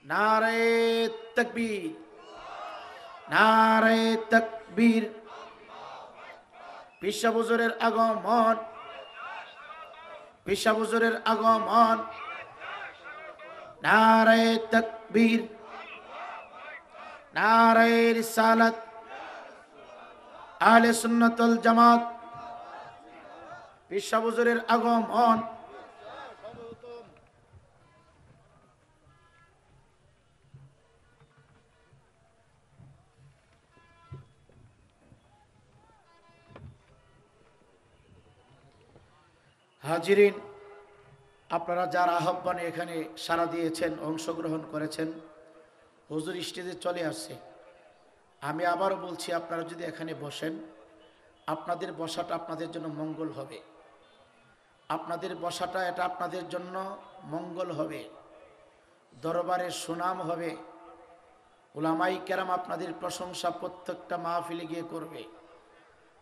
নারে তাকবীর, নারে তাকবীর। পিসা হুজুরের আগমন, পিসা হুজুরের আগমন। নারে তাকবীর, নারে রিসালাত। আহলে সুন্নাত ওয়াল জামাত। পিসা হুজুরের আগমন। হাজিরিন, আপনারা যারা আহ্বানে এখানে সাড়া দিয়েছেন, অংশগ্রহণ করেছেন, হুজুর স্টেজে চলে আসছে। আমি আবারও বলছি, আপনারা যদি এখানে বসেন, আপনাদের বসাটা আপনাদের জন্য মঙ্গল হবে। আপনাদের বসাটা এটা আপনাদের জন্য মঙ্গল হবে, দরবারের সুনাম হবে। উলামাই কেরাম আপনাদের প্রশংসা প্রত্যেকটা মাহফিলে গিয়ে করবে।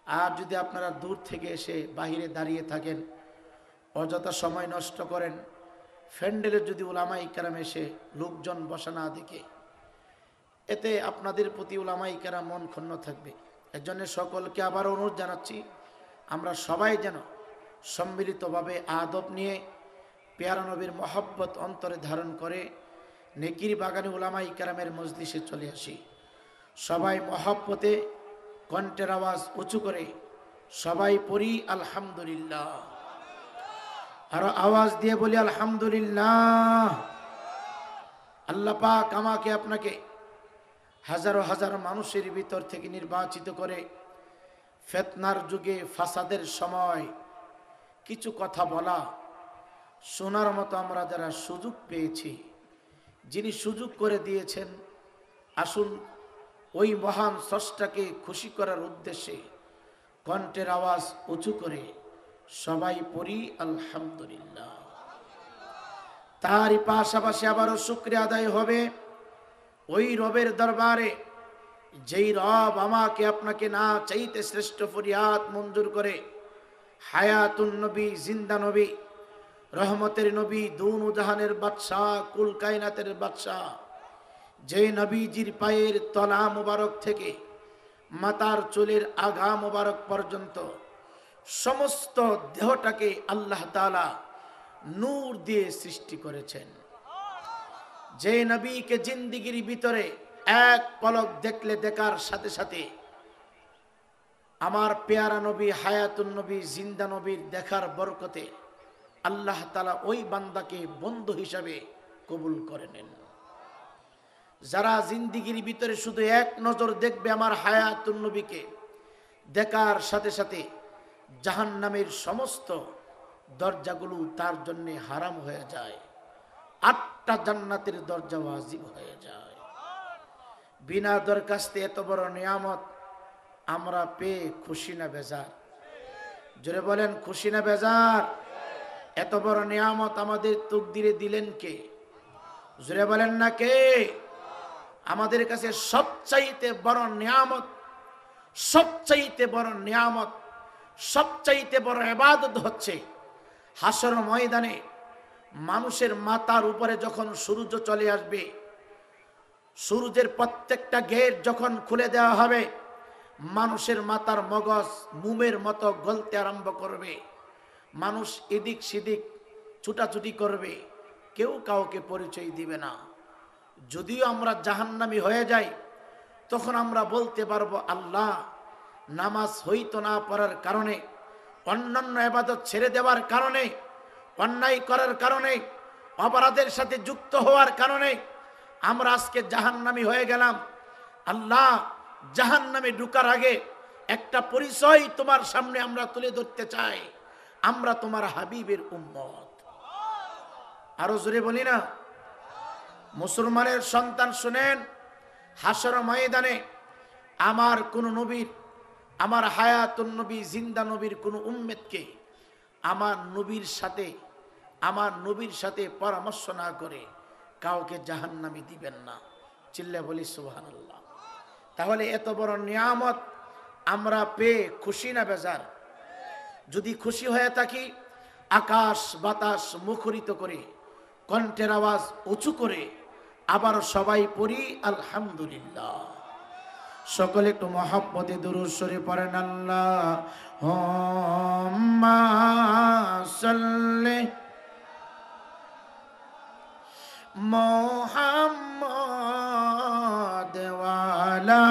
আর যদি আপনারা দূর থেকে এসে বাহিরে দাঁড়িয়ে থাকেন, অযথা সময় নষ্ট করেন, ফ্যান্ডেলে যদি উলামাই কেরাম এসে লোকজন বসা না দেখে, এতে আপনাদের প্রতি উলামাই কেরাম মন ক্ষুণ্ণ থাকবে। এর জন্য সকলকে আবার অনুরোধ জানাচ্ছি, আমরা সবাই যেন সম্মিলিতভাবে আদব নিয়ে পেয়ারা নবীর মহব্বত অন্তরে ধারণ করে নেকির বাগানে উলামাই কেরামের মজলিসে চলে আসি। সবাই মহব্বতে কণ্ঠের আওয়াজ উঁচু করে সবাই পড়ি আলহামদুলিল্লাহ। আরো আওয়াজ দিয়ে বলি আলহামদুলিল্লাহ। আল্লাহ পাক আমাকে আপনাকে হাজারো হাজারো মানুষের ভিতর থেকে নির্বাচিত করে ফিতনার যুগে, ফাসাদের সময় কিছু কথা বলা শোনার মতো আমরা যারা সুযোগ পেয়েছি, যিনি সুযোগ করে দিয়েছেন, আসুন ওই মহান স্রষ্টাকে খুশি করার উদ্দেশ্যে কণ্ঠের আওয়াজ উঁচু করে সবাই পড়ি আলহামদুলিল্লাহ। তারই পাশাপাশি আবারও শুকরিয়া আদায় হবে ওই রবের দরবারে, যেই রব আমাকে আপনাকে না চাইতে শ্রেষ্ঠ ফরিয়াদ মঞ্জুর করে হায়াতুন নবী, জিন্দা নবী, রহমতের নবী, দুনু জাহানের বাদশাহ, কুল কায়নাতের বাদশাহ, যে নবীজির পায়ের তলা মুবারক থেকে মাতার চুলের আগা মুবারক পর্যন্ত সমস্ত দেহটাকে আল্লাহ তাআলা নূর দিয়ে সৃষ্টি করেছেন, যে নবীকে জিন্দিগির ভিতরে এক পলক দেখলে দেখার সাথে সাথে আমার পেয়ারা নবী, হায়াতুন নবী, জিন্দা নবীর দেখার বরকতে আল্লাহ তাআলা ওই বান্দাকে বন্ধু হিসাবে কবুল করে নেন। যারা জিন্দিগির ভিতরে শুধু এক নজর দেখবে আমার হায়াতুন নবীকে, দেখার সাথে সাথে জাহান্নামের সমস্ত দরজাগুলো তার জন্য হারাম হয়ে যায়, 8টা জান্নাতের দরজা ওয়াজিব হয়ে যায়। বিনা দরখাস্তে এত বড় নিয়ামত আমরা পেয়ে খুশি না বেজার? জোরে বলেন, খুশি না বেজার? এত বড় নিয়ামত আমাদের তকদিরে দিলেন কে? জোরে বলেন না কে? আমাদের কাছে সবচাইতে বড় নিয়ামত, সবচাইতে বড় নিয়ামত, সবচাইতে বড় ইবাদত হচ্ছে হাসর ময়দানে মানুষের মাথার উপরে যখন সূর্য চলে আসবে, সূর্যের প্রত্যেকটা গেট যখন খুলে দেওয়া হবে, মানুষের মাথার মগজ মোমের মতো গলতে আরম্ভ করবে, মানুষ এদিক সেদিক ছুটাছুটি করবে, কেউ কাউকে পরিচয় দিবে না। যদিও আমরা জাহান্নামী হয়ে যাই, তখন আমরা বলতে পারবো, আল্লাহ, নামাজ হইতো না পড়ার কারণে, অন্যান্য ইবাদত ছেড়ে দেওয়ার কারণে, অন্যায় করার কারণে, অপরাধের সাথে যুক্ত হওয়ার কারণে আমরা আজকে জাহান্নামী হয়ে গেলাম। আল্লাহ, জাহান্নামে ঢোকার আগে একটা পরিচয় তোমার সামনে আমরা তুলে ধরতে চাই, আমরা তোমার হাবিবের উম্মত। আরো জোরে বলি না? মুসলমানের সন্তান শুনেন, হাসর ময়দানে আমার কোন নবীর, আমার হায়াতুন নবী, জিন্দা নবীর কোন উম্মতকে আমার নবীর সাথে পরামর্শ না করে কাউকে জাহান্নামে দিবেন না। চিল্লা বলি সুবহানাল্লাহ। তাহলে এত বড় নিয়ামত আমরা পেয়ে খুশি না বেজার? যদি খুশি হয়ে থাকি, আকাশ বাতাস মুখরিত করে কণ্ঠের আওয়াজ উঁচু করে আবার সবাই পড়ি আলহামদুলিল্লাহ। সকলে একটু মহব্বতে দুরূদ শরীফ পড়েন। আল্লাহুম্মা সাল্লি মুহাম্মাদ ওয়া আলা।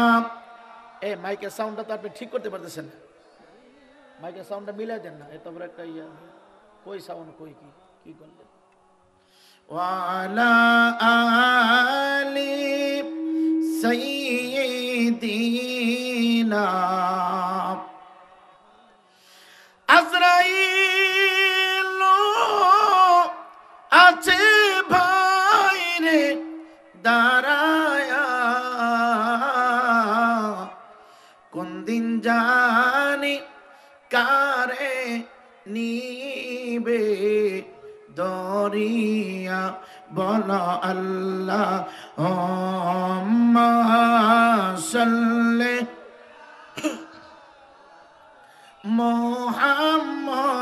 এই মাইকের সাউন্ডটা তো আপনি ঠিক করতে পারতেছেন না, মাইকের সাউন্ডটা মিলাই দেন না। এত বড় একটা ইয়া, কই সাউন্ড কই কি করলেন? ওয়া আলা আলি সাইয়্যিদিনা। আজরাইল আছে ভাইরে দাঁড়ায়া, কোন দিন জানি কারে নিবে দরিয়া। বলো আল্লাহুম্মা সাল্লি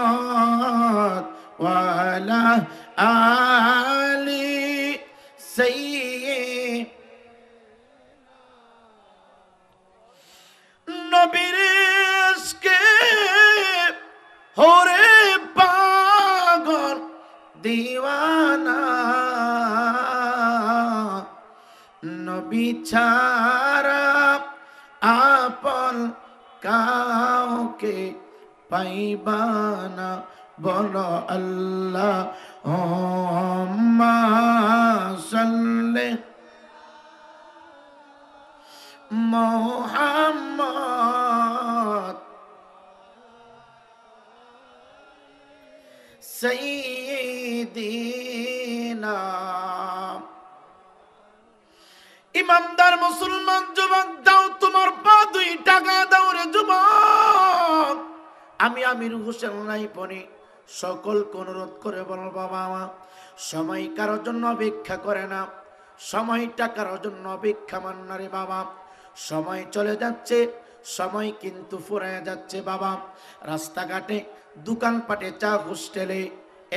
মুহাম্মাদ ওয়া আলা আলি সাইয়্যিদ। নবীর ইশকে হরে পাগল দিওয়ানা, নবী ছাড়া আপন কাউকে পাইবানা। বলো আল্লাহুম্মা সাল্লি মুহাম্মাদ সাইয়্যিদিনা। ইমানদার মুসলমান যুবক, দাও তোমার পা দুই টাকা দাও রে যুবক। আমি আমির হোসেন নাইপনি সকলকে অনুরোধ করে বল, বাবা আমার সময় কারোর জন্য অপেক্ষা করে না, সময়টা কারোর জন্য অপেক্ষা মান না রে বাবা। সময় চলে যাচ্ছে, সময় কিন্তু ফুরায় যাচ্ছে বাবা। রাস্তাঘাটে, দোকানপাটে, চা হোস্টেলে,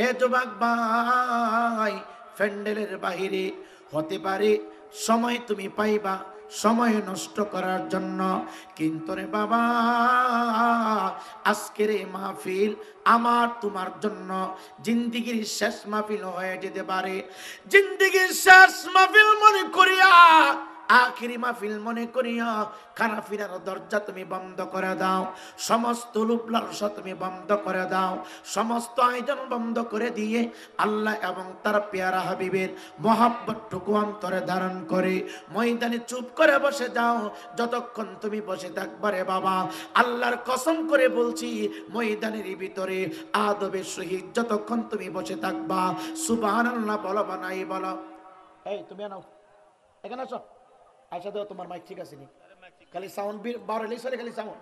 এ যুবক ভাই প্যান্ডেলের বাহিরে হতে পারে সময় তুমি পাইবা সময় নষ্ট করার জন্য, কিন্তু রে বাবা আজকের এই মাহফিল আমার তোমার জন্য জিন্দেগির শেষ মাহফিল হয়ে যেতে পারে। জিন্দেগির শেষ মাহফিল মনে করিয়া, আখিরি মাহফিল মনে করিয়া খানাফিনার দরজা তুমি বন্ধ করে দাও, সমস্ত লোভ লালসা তুমি বন্ধ করে দাও, সমস্ত আয়োজন বন্ধ করে দিয়ে আল্লাহ এবং তার পেয়ারা হাবিবের মহব্বতটুকু অন্তরে ধারণ করে ময়দানে চুপ করে বসে যাও। যতক্ষণ তুমি বসে থাকবারে বাবা, আল্লাহর কসম করে বলছি ময়দানের ভিতরে আদবের সহিত যতক্ষণ তুমি বসে থাকবা, সুবহানাল্লাহ বলো বা নাই বলো। এই তুমি আনো, এখানে আসো, আচ্ছা দাও তোমার মাইক ঠিক আছে নি? খালি সাউন্ড বাড়ালেই লিসরে, খালি সাউন্ড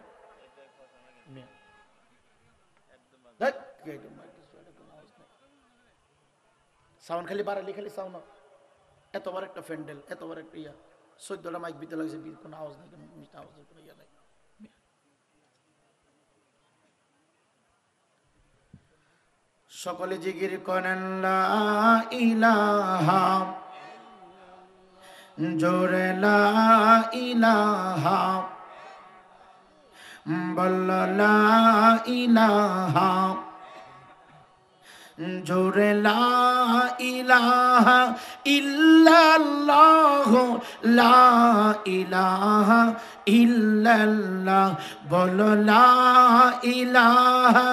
সাউন্ড খালি বাড়ালি, খালি সাউন্ড। এত বড় একটা প্যান্ডেল, এত বড় একটা ইয়া, 14টা মাইক দিতে লাগছে, কোনো আওয়াজ নাই, কোনো মিষ্টি আওয়াজ নাই, কোনো ইয়া নাই। সকলে জিকির করেন লা ইলাহা, জোরে লা ইলাহা, বল লা ইলাহা, জোরে লা ইলাহা ইল্লাল্লাহ, লা ইলাহা ইল্লাল্লাহ, বল লা ইলাহা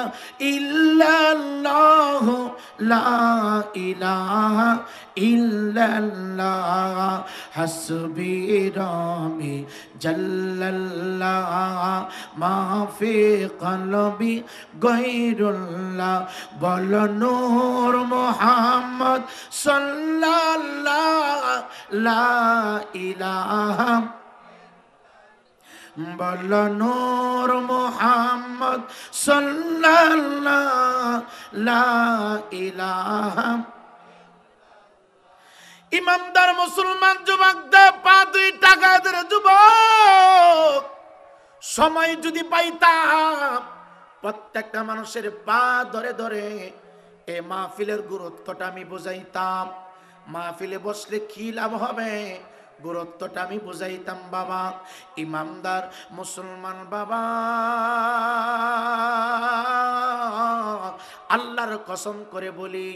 ইল্লাল্লাহ, লা ইলাহা ইল্লাল্লাহ, হাসবি রাবি জাল্লাল্লাহ, মা ফি কলবি গায়রুল্লাহ, বল নূর মুহাম্মদ সাল্লাল্লাহ, লা ইলাহা, বল নূর মুহাম্মদ সাল্লাল্লাহ, লা ইলাহা। ইমানদার মুসলমান যুবকদের পা দুই টাকা ধরে যুবক, সময় যদি পাইতাম প্রত্যেকটা মানুষের পা ধরে ধরে এ মাহফিলের গুরুত্বটা আমি বুঝাইতাম, মাহফিলে বসলে কি লাভ হবে গুরুত্বটা আমি বুঝাইতাম বাবা। ইমানদার মুসলমান বাবা, আল্লাহর কসম করে বলি,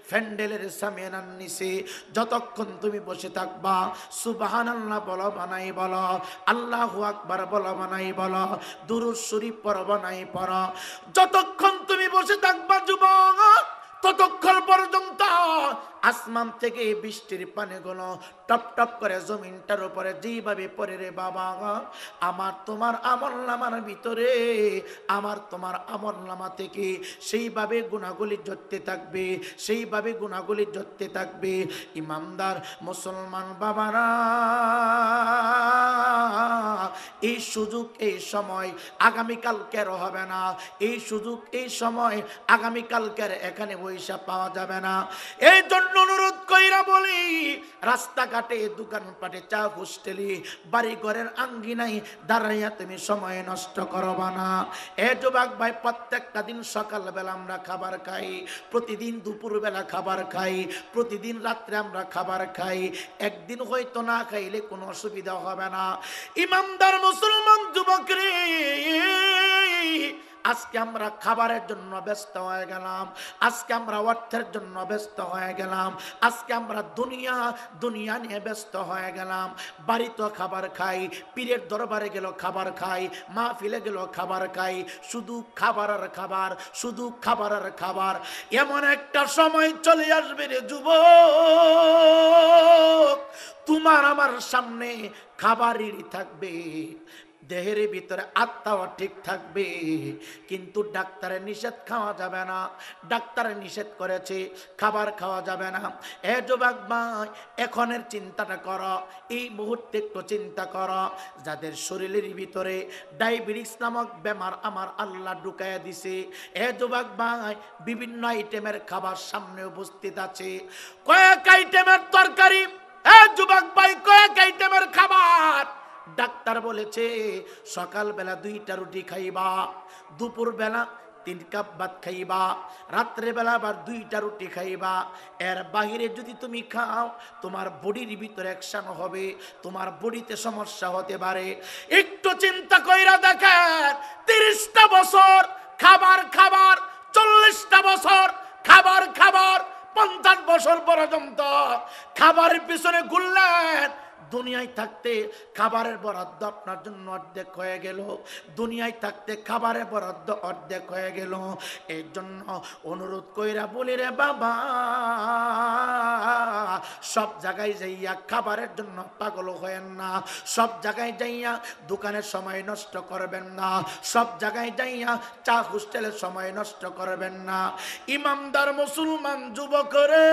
ফ্যান্ডেলের সামিয়ানার নিচে যতক্ষণ তুমি বসে থাকবা সুবহানাল্লাহ বলো বানাই বলো, আল্লাহু আকবার বলো বানাই বলো, দুরূদ শরীফ পড়ো বানাই পড়ো, যতক্ষণ তুমি বসে থাকবা যুবক ততক্ষণ পর্যন্ত আসমান থেকে বৃষ্টির পানিগুলো টপ টপ করে জমিনটার উপরে যেভাবে পড়ে রে বাবা, আমার তোমার আমলনামার ভিতরে, আমার তোমার আমলনামা থেকে সেইভাবে গুনাহগুলি ঝরতে থাকবে, সেইভাবে গুনাহগুলি ঝরতে থাকবে। ইমানদার মুসলমান বাবারা, এই সুযোগ এই সময় আগামীকালকের হবে না, এই সুযোগ এই সময় আগামীকালকের এখানে পয়সা পাওয়া যাবে না। এই জন্য অনুরোধ কইরা বলি, রাস্তাঘাটে দোকানপাটে চা হোস্টেলে বাড়ি ঘরের আঙ্গিনায় দাঁড়াইয়া তুমি সময় নষ্ট করবা না। এ যুবক ভাই, প্রত্যেকটা দিন সকালবেলা আমরা খাবার খাই, প্রতিদিন দুপুরবেলা খাবার খাই, প্রতিদিন রাত্রে আমরা খাবার খাই, একদিন হয়তো না খাইলে কোনো অসুবিধা হবে না। ইমানদার মুসলমান যুবক রে, আজকে আমরা খাবারের জন্য ব্যস্ত হয়ে গেলাম, আজকে আমরা অর্থের জন্য ব্যস্ত হয়ে গেলাম, আজকে আমরা দুনিয়া নিয়ে ব্যস্ত হয়ে গেলাম। বাড়িতে খাবার খাই, পীরের দরবারে গেল খাবার খাই, মাহফিলে গেল খাবার খাই, শুধু খাবার আর খাবার, শুধু খাবার আর খাবার। এমন একটা সময় চলে আসবে রে যুবক, তোমার আমার সামনে খাবারই থাকবে, দেহের ভিতরে আত্মাও ঠিক থাকবে, কিন্তু ডাক্তারের নিষেধ খাওয়া যাবে না, ডাক্তারের নিষেধ করেছে খাবার খাওয়া যাবে না। এ যুবক ভাই, এখনের চিন্তাটা করো, এই মুহূর্তে একটু চিন্তা করো, যাদের শরীরের ভিতরে ডায়াবেটিস নামক বেমার আমার আল্লাহ ঢুকাইয়া দিছে। এ যুবক ভাই, বিভিন্ন আইটেমের খাবার সামনে উপস্থিত আছে, কয়েক আইটেমের তরকারি, এ যুবক ভাই কয়েক আইটেমের খাবার। ডাক্তার বলেছে সকালবেলা 2টা রুটি খাইবা, দুপুর বেলা 3 কাপ ভাত খাইবা, রাত্রেবেলা আবার 2টা রুটি খাইবা। এর বাহিরে যদি তুমি খাও তোমার বডির ভিতরে অ্যাকশন হবে, তোমার বডিতে সমস্যা হতে পারে। একটু চিন্তা কইরা দেখেন, 30টা বছর খাবার, 40টা বছর খাবার, 50 বছর পর্যন্ত খাবারের পিছনে ঘুরলেন। দুনিয়ায় থাকতে খাবারের বরাদ্দ আপনার জন্য অর্ধেক হয়ে গেল, দুনিয়ায় থাকতে খাবারের বরাদ্দ অর্ধেক হয়ে গেল। এর জন্য অনুরোধ কইরা বলি রে বাবা, সব জায়গায় যাইয়া খাবারের জন্য পাগল হয়েন না, সব জায়গায় যাইয়া দোকানের সময় নষ্ট করবেন না, সব জায়গায় যাইয়া চা হোস্টেলের সময় নষ্ট করবেন না। ইমানদার মুসলমান যুবক রে,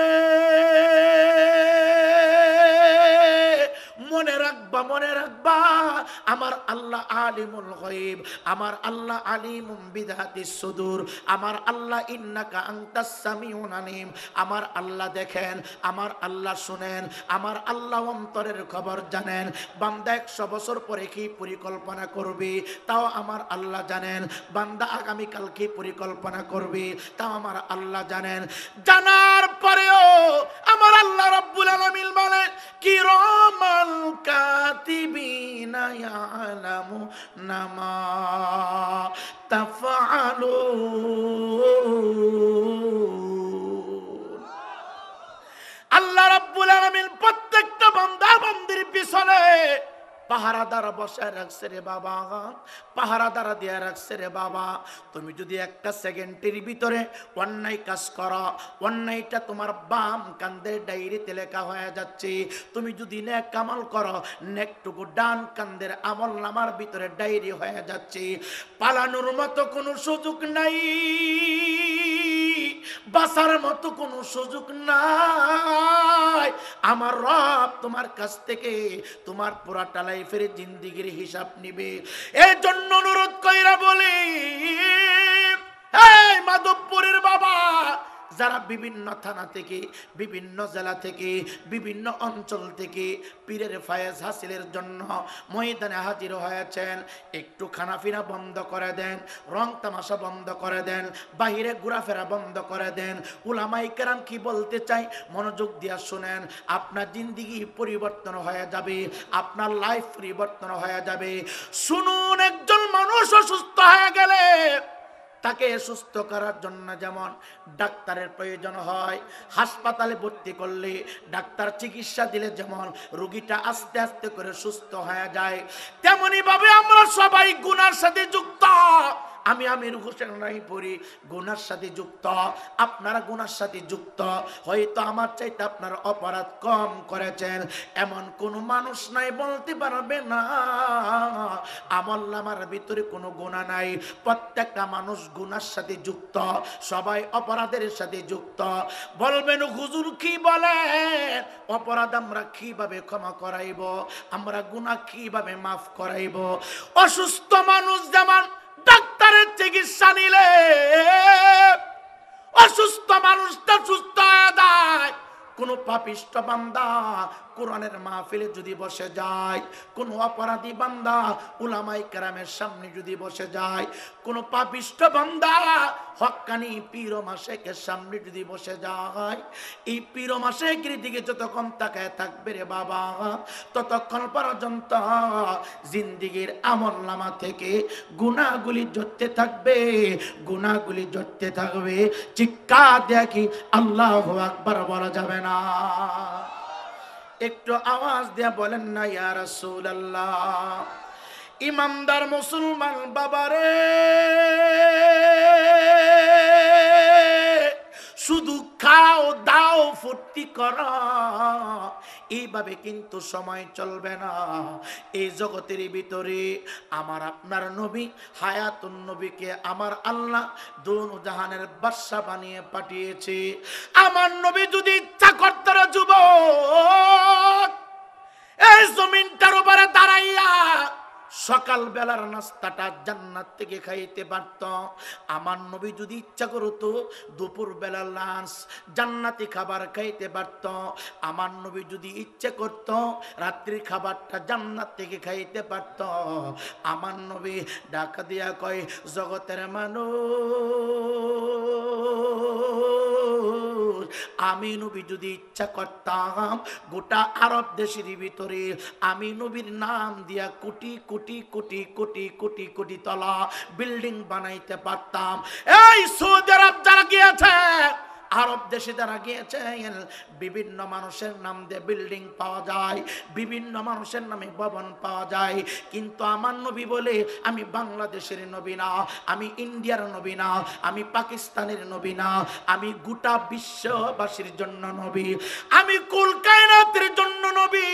মনে রাখবা, মনে রাখবা, আমার আল্লাহ আলিমুল গায়ব, আমার আল্লাহ আলিমুম বিযাতিস সুদূর, আমার আল্লাহ ইন্নাকা আনতাস সামিউন আলিম। আমার আল্লাহ দেখেন, আমার আল্লাহ শুনেন, আমার আল্লাহ অন্তরের খবর জানেন। বান্দা 100 বছর পরে কি পরিকল্পনা করবে তাও আমার আল্লাহ জানেন, বান্দা আগামীকাল কি পরিকল্পনা করবে তাও আমার আল্লাহ জানেন। জানার পরেও আমার আল্লাহ রাব্বুল আলামিন বলেন, কিরামাল কাতিবিনা ইয়ালামুনা মা তাফআলুন। আল্লাহ রাব্বুল আলামিন প্রত্যেকটা বান্দা বান্দির পিছনে পাহারাদার বসায় রাখছে রে বাবা, পাহারাদার দিয়ে রাখছে রে বাবা। তুমি যদি একটা সেকেন্ডের ভিতরে অন্যায় কাজ করো, অন্যায়টা তোমার বাম কান্দের ডায়েরিতে লেখা হয়ে যাচ্ছে। তুমি যদি নেক আমল করো, নেকটুকু ডান কান্দের আমলনামার ভিতরে ডায়েরি হয়ে যাচ্ছে। পালানোর মতো কোনো সুযোগ নাই, বাঁচার মতো কোনো সুযোগ নাই। আমার রব তোমার কাছ থেকে তোমার পুরাটা লাইফের জিন্দেগির হিসাব নিবে। এই জন্য অনুরোধ কইরা বলি, এই মাধবপুরের বাবা, যারা বিভিন্ন থানা থেকে, বিভিন্ন জেলা থেকে, বিভিন্ন অঞ্চল থেকে পীরের ফায়েজ হাসিলের জন্য ময়দানে হাজির হয়েছেন, একটু খানাফিনা বন্ধ করে দেন, রং তামাশা বন্ধ করে দেন, বাহিরে ঘোরাফেরা বন্ধ করে দেন। উলামায়ে কেরাম কি বলতে চাই মনোযোগ দিয়া শুনেন। আপনার জিন্দেগি পরিবর্তন হয়ে যাবে, আপনার লাইফ পরিবর্তন হয়ে যাবে। শুনুন, একজন মানুষ অসুস্থ হয়ে গেলে তাকে সুস্থ করার জন্য যেমন ডাক্তারের প্রয়োজন হয়, হাসপাতালে ভর্তি করলে ডাক্তার চিকিৎসা দিলে যেমন রোগীটা আস্তে আস্তে করে সুস্থ হয়ে যায়, তেমনি ভাবে আমরা সবাই গুনার সাথে যুক্ত। আমি আমির হোসেন রায়পুরি গুনার সাথে যুক্ত, আপনারা গুনার সাথে যুক্ত। হয়তো আমার চাইতে আপনার অপরাধ কম করেছেন এমন কোন মানুষ নাই বলতে পারবে না আমলনামার ভিতরে কোনো গুনাহ নাই। প্রত্যেকটা মানুষ গুনার সাথে যুক্ত, সবাই অপরাধের সাথে যুক্ত। বলবেন হুজুর কি বলেন, অপরাধ আমরা কিভাবে ক্ষমা করাইব, আমরা গুনাহ কিভাবে মাফ করাইব? অসুস্থ মানুষ যেমন ডাক্তারের চিকিৎসা নিলে অসুস্থ মানুষটা সুস্থ হয়ে যায়, কোন পাপিষ্ট বান্দা কোরআনের মাহফিলে যদি বসে যায়, কোন অপরাধী বান্দা উলামায়ে কেরামের সামনে যদি বসে যায়, কোন পাপিষ্ট বান্দা হক্কানি পীর ও মাশায়েখের সামনে যদি বসে যায়, এই পীর ও মাশায়েখের দিকে যতক্ষণ তাকায় থাকবে রে বাবা, ততক্ষণ পর্যন্ত জিন্দেগির আমলনামা থেকে গুনাহগুলি ঝরতে থাকবে, গুনাহগুলি ঝরতে থাকবে। চিৎকার দেখি আল্লাহু আকবার বলা যাবে না? একটু আওয়াজ দিয়ে বলেন না ইয়া রাসূলুল্লাহ। ইমানদার মুসলমান বাবারে, শুধু খাও দাও ফুর্তি করো, এইভাবে কিন্তু সময় চলবে না। এই জগতের ভিতরে আমার আপনার নবী হায়াতুন নবীকে আমার আল্লাহ দোনো জাহানের বাদশা বানিয়ে পাঠিয়েছে। আমার নবী যদি ইচ্ছা করতেন যুবক এই জমিনটার উপরে দাঁড়াইয়া সকাল বেলার নাস্তাটা জান্নাত থেকে খাইতে পারত। আমার নবী যদি ইচ্ছা করতো দুপুর বেলার লাঞ্চ জান্নাতি খাবার খাইতে পারত। আমার নবী যদি ইচ্ছে করত রাত্রির খাবারটা জান্নাত থেকে খাইতে পারত। আমার নবী ডাকা দিয়া কয়, জগতের মানুষ, আমি নবী যদি ইচ্ছা করতাম গোটা আরব দেশের ভিতরে আমি নবীর নাম দিয়া কোটি কোটি কোটি কোটি কোটি কোটি তলা বিল্ডিং বানাইতে পারতাম। এই সৌদি আরব যারা গিয়েছে, আরব দেশে যারা গিয়েছেন, বিভিন্ন মানুষের নাম দিয়ে বিল্ডিং পাওয়া যায়, বিভিন্ন মানুষের নামে ভবন পাওয়া যায়, কিন্তু আমার নবী বলে আমি বাংলাদেশের নবী না, আমি ইন্ডিয়ার নবী না, আমি পাকিস্তানের নবী না, আমি গোটা বিশ্ববাসীর জন্য নবী, আমি কুল কায়নাতের জন্য নবী,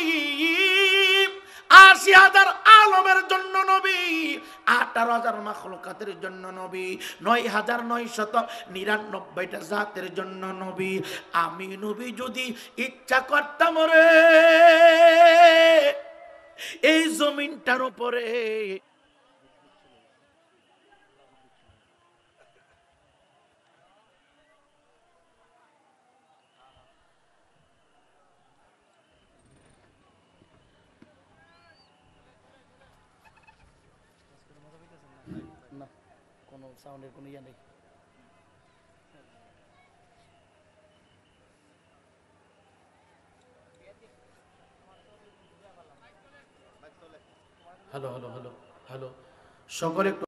৮০,০০০ আলমের জন্য নবী, ১৮,০০০ মাখলুকাতের জন্য নবী, ৯,৯৯৯টা জাতের জন্য নবী। আমি নবী যদি ইচ্ছা করতাম রে এই জমিনটার উপরে না, কোনো সাউন্ডের কোনো ইয়ে নেই। হ্যালো হ্যালো হ্যালো হ্যালো, সকলে